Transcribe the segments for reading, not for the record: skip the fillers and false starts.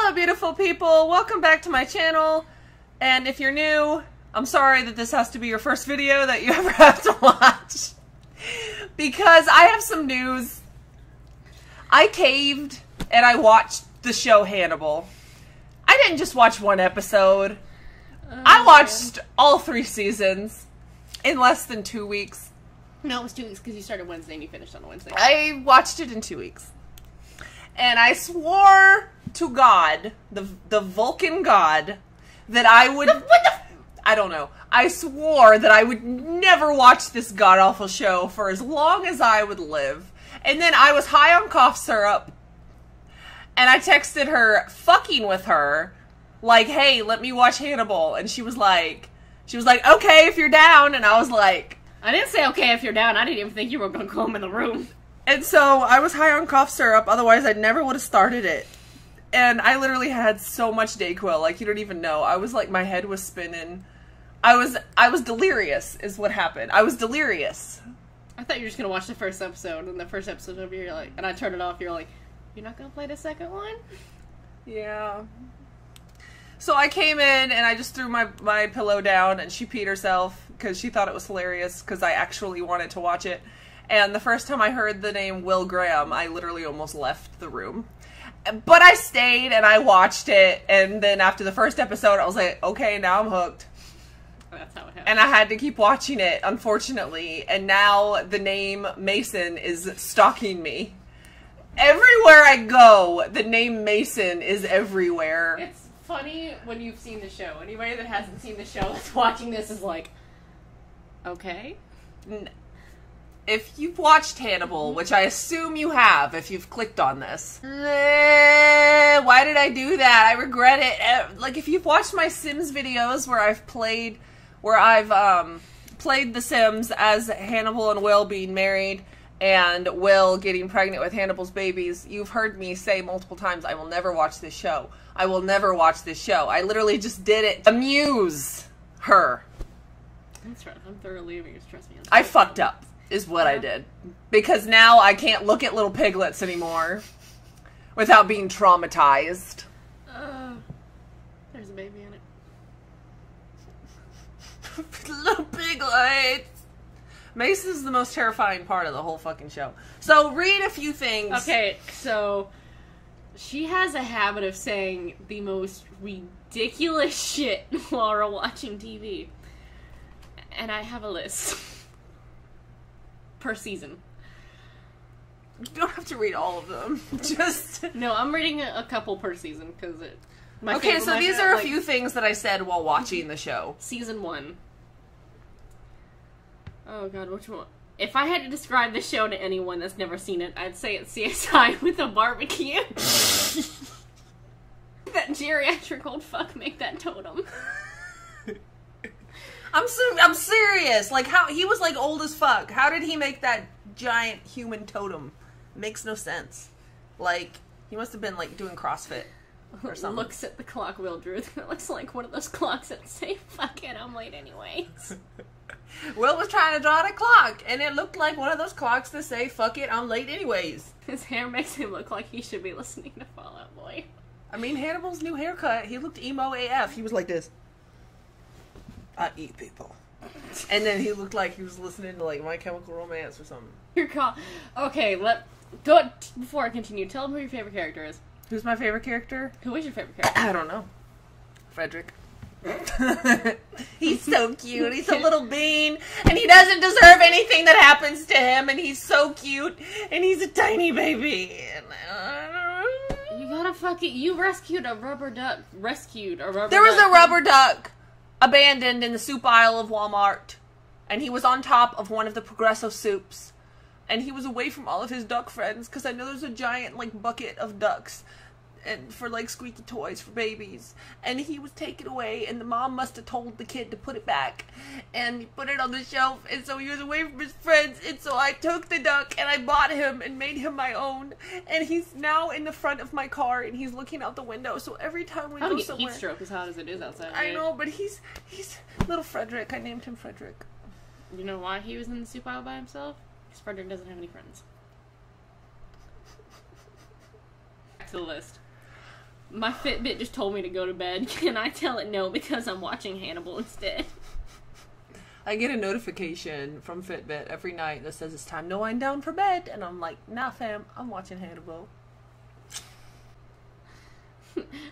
Hello, beautiful people. Welcome back to my channel. And if you're new, I'm sorry that this has to be your first video that you ever have to watch. Because I have some news. I caved and I watched the show Hannibal. I didn't just watch one episode. I watched all 3 seasons in less than 2 weeks. No, it was 2 weeks because you started Wednesday and you finished on a Wednesday. I watched it in 2 weeks. And I swore to God, the Vulcan God, that I would... I don't know. I swore that I would never watch this god-awful show for as long as I would live. And then I was high on cough syrup. And I texted her, fucking with her, like, hey, let me watch Hannibal. And she was like, okay, if you're down. And I was like... I didn't say okay if you're down. I didn't even think you were going to come in the room. And so I was high on cough syrup, otherwise I never would have started it. And I literally had so much Dayquil, like you don't even know. I was like, my head was spinning. I was delirious is what happened. I was delirious. I thought you were just going to watch the first episode, and the first episode over, you're like, and I turned it off, you're like, you're not going to play the second one? Yeah. So I came in and I just threw my pillow down and she peed herself because she thought it was hilarious because I actually wanted to watch it. And the first time I heard the name Will Graham, I literally almost left the room. But I stayed and I watched it, and then after the first episode, I was like, okay, now I'm hooked. That's how it happened. And I had to keep watching it, unfortunately. And now the name Mason is stalking me. Everywhere I go, the name Mason is everywhere. It's funny when you've seen the show. Anybody that hasn't seen the show that's watching this is like, okay. If you've watched Hannibal, which I assume you have if you've clicked on this. Why did I do that? I regret it. Like, if you've watched my Sims videos where I've played The Sims as Hannibal and Will being married and Will getting pregnant with Hannibal's babies, you've heard me say multiple times, I will never watch this show. I will never watch this show. I literally just did it to amuse her. That's right. I'm thoroughly amused, trust me. I fucked up. Is what I did. Because now I can't look at little piglets anymore without being traumatized. There's a baby in it. Little piglets! Mace is the most terrifying part of the whole fucking show. So read a few things. Okay, so she has a habit of saying the most ridiculous shit while we're watching TV. And I have a list. Per season. You don't have to read all of them. Just... No, I'm reading a couple per season, because it... Okay, so these are a few things that I said while watching the show. Season 1. Oh god, which one? If I had to describe the show to anyone that's never seen it, I'd say it's CSI with a barbecue. That geriatric old fuck make that totem. I'm serious. Like, how he was like old as fuck. How did he make that giant human totem? It makes no sense. Like, he must have been like doing CrossFit or something. Looks at the clock Will drew. It looks like one of those clocks that say, fuck it, I'm late anyways. Will was trying to draw the clock, and it looked like one of those clocks that say, fuck it, I'm late anyways. His hair makes him look like he should be listening to Fall Out Boy. I mean, Hannibal's new haircut, he looked emo AF. He was like this. I eat people. And then he looked like he was listening to like My Chemical Romance or something. Your call. Okay, go before I continue. Tell him who your favorite character is. Who's my favorite character? Who is your favorite character? I don't know. Frederick. He's so cute. He's a little bean, and he doesn't deserve anything that happens to him. And he's so cute, and he's a tiny baby. You gotta fuck it. You rescued a rubber duck. There was a rubber duck abandoned in the soup aisle of Walmart, and he was on top of one of the Progresso soups, and he was away from all of his duck friends, because I know there's a giant, like, bucket of ducks, and for, like, squeaky toys for babies, and he was taken away, and the mom must have told the kid to put it back, and he put it on the shelf, and so he was away from his friends, and so I took the duck, and I bought him, and made him my own, and he's now in the front of my car, and he's looking out the window, so every time we go somewhere... heat stroke as hot as it is outside. I know, but he's little Frederick. I named him Frederick. You know why he was in the soup aisle by himself? Because Frederick doesn't have any friends. Back to the list. My Fitbit just told me to go to bed. Can I tell it no because I'm watching Hannibal instead? I get a notification from Fitbit every night that says it's time to wind down for bed, and I'm like, nah, fam, I'm watching Hannibal.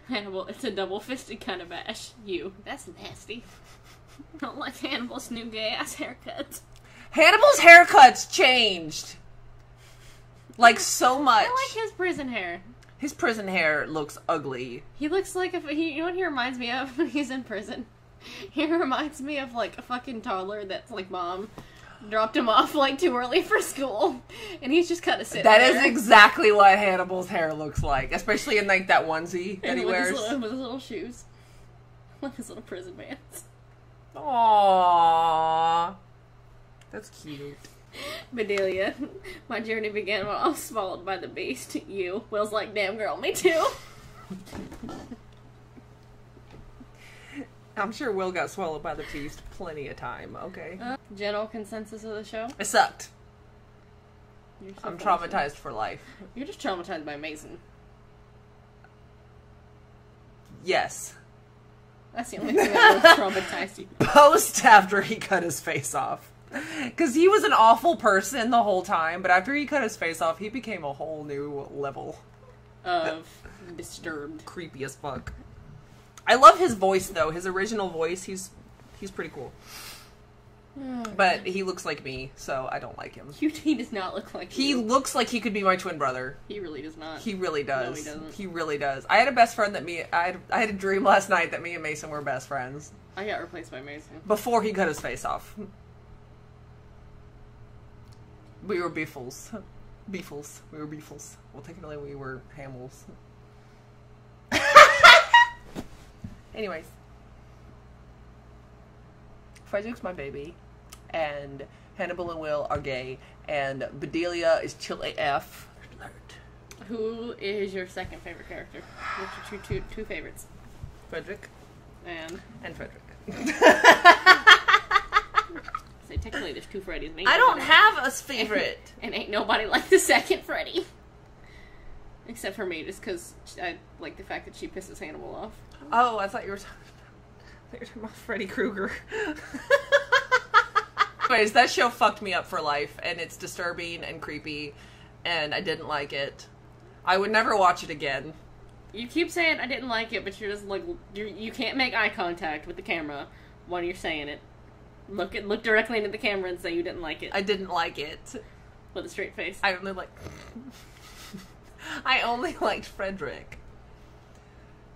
Hannibal, it's a double-fisted kind of bash. You. That's nasty. I don't like Hannibal's new gay-ass haircut. Hannibal's haircut's changed. Like, so much. I like his prison hair. His prison hair looks ugly. He looks like you know what he reminds me of when he's in prison? He reminds me of, like, a fucking toddler that's, like, mom dropped him off, like, too early for school. And he's just kind of sitting there. That is exactly what Hannibal's hair looks like. Especially in, like, that onesie that he wears. With his little shoes. Like his little prison pants. Aww. That's cute. Bedelia, my journey began when I was swallowed by the beast. You. Will's like, damn girl, me too. I'm sure Will got swallowed by the beast plenty of time, okay? General consensus of the show? It sucked. So I'm traumatized for life. You're just traumatized by Mason. Yes. That's the only thing that would traumatize you. Post after he cut his face off. Because he was an awful person the whole time, but after he cut his face off, he became a whole new level. Of disturbed. Creepy as fuck. I love his voice, though. His original voice, he's pretty cool. But he looks like me, so I don't like him. He does not look like He you. looks like he could be my twin brother. He really does not. He really does. No, he doesn't. He really does. I had a best friend that I had a dream last night that me and Mason were best friends. I got replaced by Mason. Before he cut his face off. We were beefles. Beefles. We were beefles. Well, technically we were Hamels. Anyways. Frederick's my baby. And Hannibal and Will are gay. And Bedelia is chill AF. Who is your second favorite character? What's your two favorites? Frederick. And Frederick. Say technically there's two Freddys. I don't have a favorite. And ain't nobody like the second Freddy. Except for me, just because I like the fact that she pisses Hannibal off. Oh, I thought you were talking about Freddy Krueger. Anyways, that show fucked me up for life, and it's disturbing and creepy, and I didn't like it. I would never watch it again. You keep saying I didn't like it, but you're just like, you can't make eye contact with the camera when you're saying it. Look directly into the camera and say you didn't like it. I didn't like it. With a straight face. I only liked Frederick.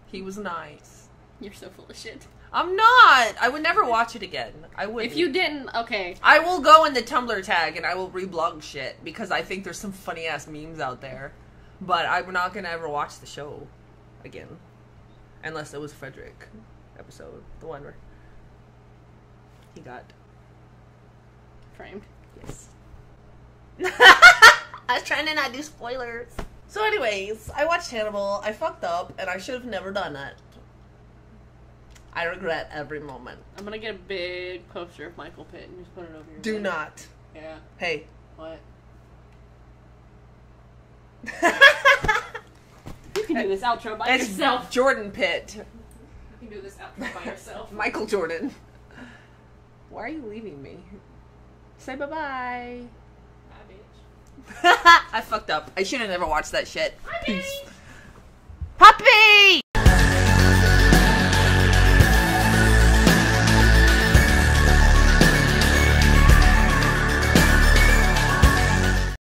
He was nice. You're so full of shit. I'm not! I would never watch it again. I wouldn't. If you didn't, okay. I will go in the Tumblr tag and I will reblog shit because I think there's some funny ass memes out there. But I'm not gonna ever watch the show again. Unless it was Frederick episode. The one where he got framed. Yes. I was trying to not do spoilers. So anyways, I watched Hannibal. I fucked up and I should have never done it. I regret every moment. I'm gonna get a big poster of Michael Pitt and just put it over your Do bed. not. Yeah. Hey. What? You can do this outro by yourself. Jordan Pitt. You can do this outro by yourself. Michael Jordan. Why are you leaving me? Say bye-bye. Bye, bitch. I fucked up. I should have never watched that shit. Bye, bitch.